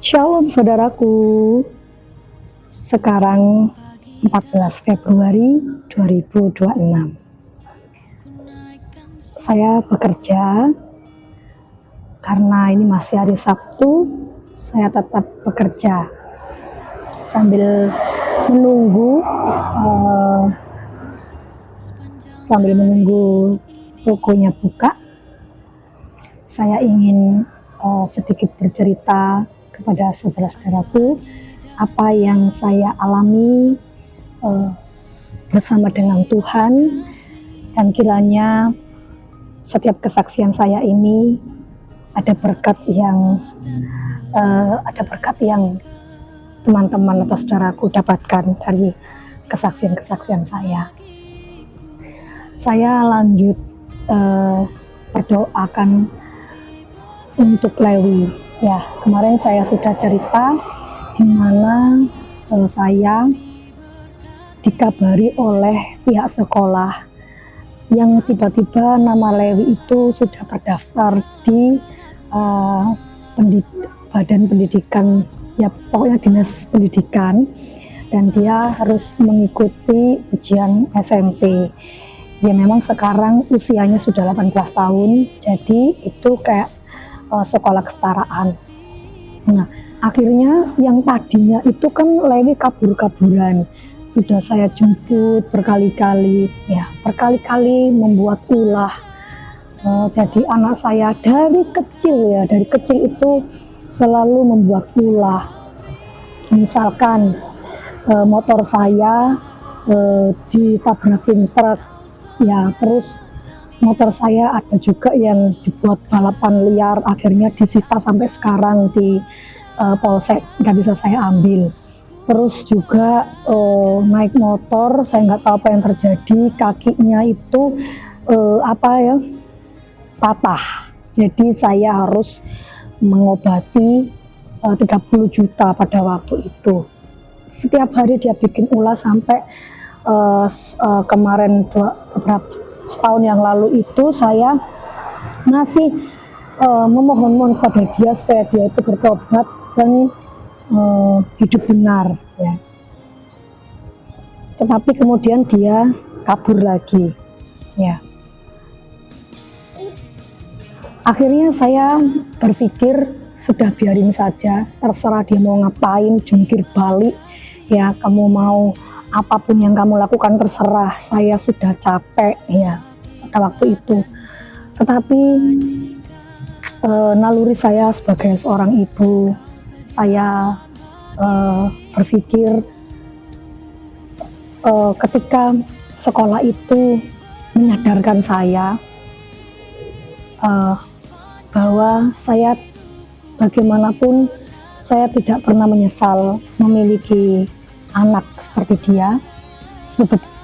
Shalom saudaraku, sekarang 14 Februari 2026. Saya bekerja karena ini masih hari Sabtu, saya tetap bekerja sambil menunggu tokonya buka. Saya ingin sedikit bercerita kepada saudara-saudaraku apa yang saya alami bersama dengan Tuhan, dan kiranya setiap kesaksian saya ini ada berkat yang teman-teman atau saudaraku dapatkan dari kesaksian-kesaksian saya. Saya lanjut berdoakan untuk Lewi. Ya, kemarin saya sudah cerita di mana saya dikabari oleh pihak sekolah yang tiba-tiba nama Lewi itu sudah terdaftar di badan pendidikan, ya pokoknya dinas pendidikan, dan dia harus mengikuti ujian SMP. Ya memang sekarang usianya sudah 18 tahun, jadi itu kayak sekolah kesetaraan. Nah, akhirnya yang tadinya itu kan Lewi kabur-kaburan, sudah saya jemput berkali-kali membuat ulah. Jadi anak saya dari kecil itu selalu membuat ulah. Misalkan motor saya ditabrakin truk, ya terus motor saya ada juga yang dibuat balapan liar, akhirnya disita sampai sekarang di polsek, nggak bisa saya ambil. Terus juga naik motor, saya nggak tahu apa yang terjadi, kakinya itu patah. Jadi saya harus mengobati 30 juta pada waktu itu. Setiap hari dia bikin ulah sampai kemarin setahun yang lalu itu saya masih memohon kepada dia supaya dia itu bertobat dan hidup benar, ya. Tetapi kemudian dia kabur lagi, ya. Akhirnya saya berpikir sudah biarin saja, terserah dia mau ngapain, jungkir balik, ya kamu mau apapun yang kamu lakukan terserah, saya sudah capek, ya pada waktu itu. Tetapi naluri saya sebagai seorang ibu, saya berpikir ketika sekolah itu menyadarkan saya bahwa saya bagaimanapun saya tidak pernah menyesal memiliki anak seperti dia,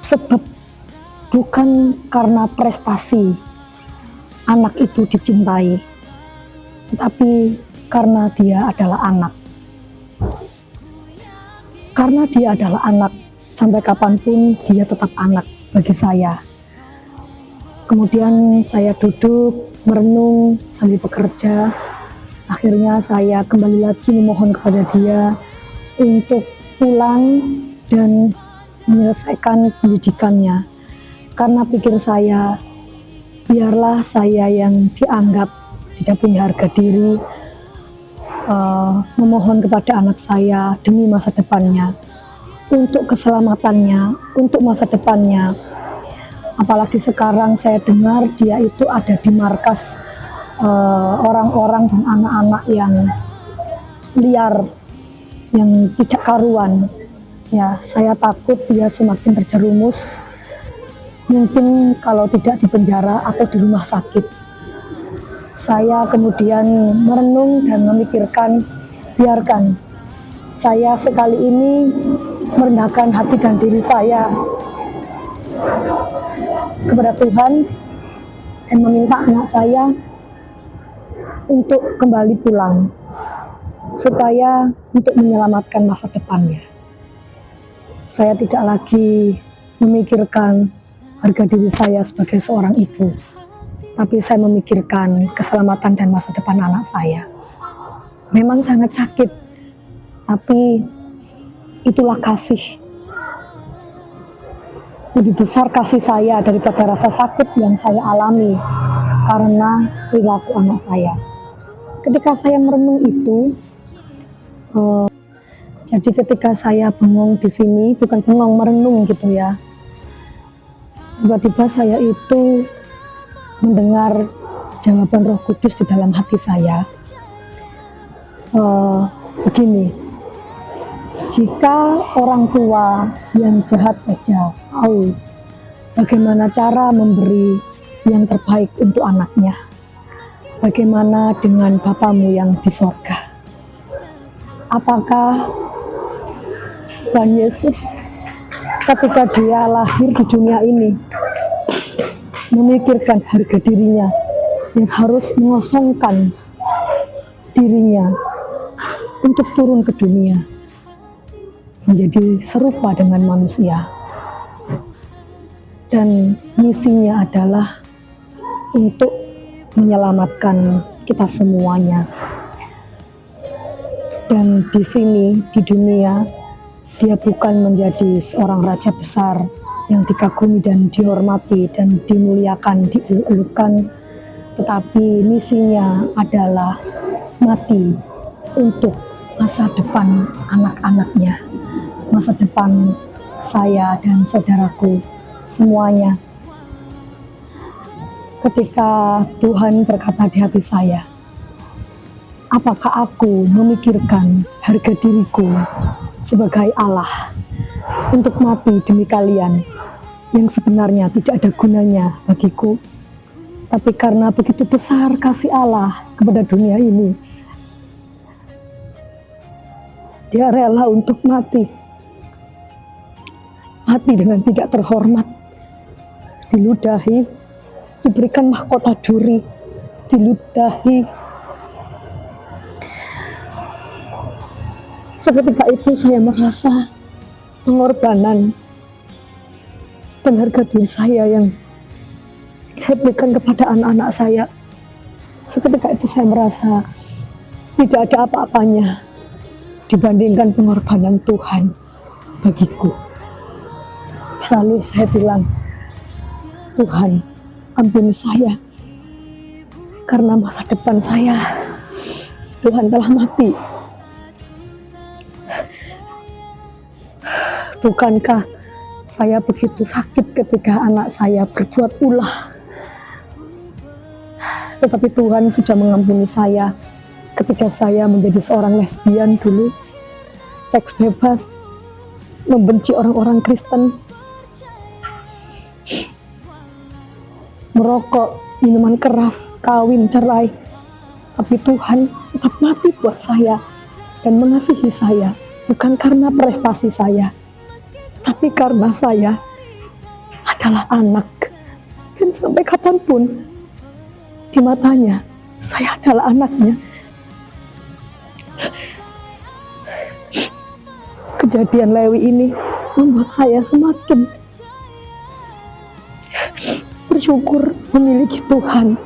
sebab bukan karena prestasi anak itu dicintai, tetapi karena dia adalah anak. Karena dia adalah anak, sampai kapanpun dia tetap anak bagi saya. Kemudian saya duduk merenung sambil bekerja. Akhirnya saya kembali lagi memohon kepada dia untuk pulang dan menyelesaikan pendidikannya, karena pikir saya, biarlah saya yang dianggap tidak punya harga diri memohon kepada anak saya demi masa depannya, untuk keselamatannya, untuk masa depannya. Apalagi sekarang saya dengar dia itu ada di markas orang-orang dan anak-anak yang liar, yang tidak karuan. Ya, saya takut dia semakin terjerumus, mungkin kalau tidak di penjara atau di rumah sakit. Saya kemudian merenung dan memikirkan, biarkan saya sekali ini merendahkan hati dan diri saya kepada Tuhan dan meminta anak saya untuk kembali pulang, supaya untuk menyelamatkan masa depannya. Saya tidak lagi memikirkan harga diri saya sebagai seorang ibu, tapi saya memikirkan keselamatan dan masa depan anak saya. Memang sangat sakit Tapi itulah kasih. Lebih besar kasih saya daripada rasa sakit yang saya alami karena perilaku anak saya. Ketika saya merenung itu, jadi ketika saya bengong di sini, bukan bengong, merenung gitu ya. Tiba-tiba saya itu mendengar jawaban Roh Kudus di dalam hati saya. Begini, jika orang tua yang jahat saja tahu bagaimana cara memberi yang terbaik untuk anaknya, bagaimana dengan Bapamu yang di sorga? Apakah Tuhan Yesus ketika dia lahir di dunia ini memikirkan harga dirinya yang harus mengosongkan dirinya untuk turun ke dunia menjadi serupa dengan manusia, dan misinya adalah untuk menyelamatkan kita semuanya. Dan di sini, di dunia, dia bukan menjadi seorang raja besar yang dikagumi dan dihormati dan dimuliakan, dielulukan, tetapi misinya adalah mati untuk masa depan anak-anaknya, masa depan saya dan saudaraku semuanya. Ketika Tuhan berkata di hati saya, apakah aku memikirkan harga diriku sebagai Allah untuk mati demi kalian yang sebenarnya tidak ada gunanya bagiku, tapi karena begitu besar kasih Allah kepada dunia ini, dia rela untuk mati dengan tidak terhormat, diludahi, diberikan mahkota duri, diludahi. Seketika itu saya merasa pengorbanan dan harga diri saya yang saya berikan kepada anak-anak saya. Seketika itu saya merasa tidak ada apa-apanya dibandingkan pengorbanan Tuhan bagiku. Lalu saya bilang, Tuhan, ampuni saya karena masa depan saya Tuhan telah mati. Bukankah saya begitu sakit ketika anak saya berbuat ulah, tetapi Tuhan sudah mengampuni saya ketika saya menjadi seorang lesbian dulu, seks bebas, membenci orang-orang Kristen, merokok, minuman keras, kawin, cerai. Tapi Tuhan tetap mati buat saya dan mengasihi saya, bukan karena prestasi saya, tapi karena saya adalah anak. Dan sampai kapanpun di matanya saya adalah anaknya. Kejadian Lewi ini membuat saya semakin bersyukur memiliki Tuhan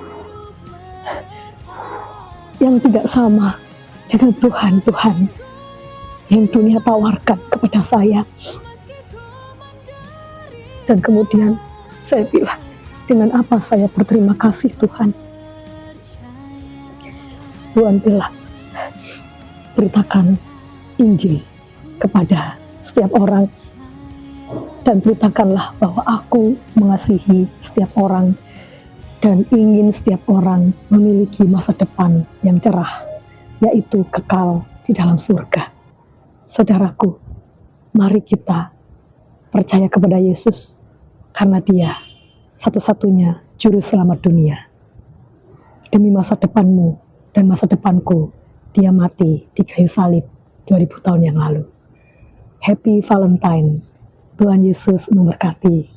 yang tidak sama dengan Tuhan yang dunia tawarkan kepada saya. Dan kemudian saya bilang, dengan apa saya berterima kasih Tuhan? Tuhan bilang, beritakan Injil kepada setiap orang, dan beritakanlah bahwa aku mengasihi setiap orang dan ingin setiap orang memiliki masa depan yang cerah, yaitu kekal di dalam surga. Saudaraku, mari kita percaya kepada Yesus karena Dia satu-satunya juru selamat dunia. Demi masa depanmu dan masa depanku, Dia mati di kayu salib 2000 tahun yang lalu. Happy Valentine. Tuhan Yesus memberkati.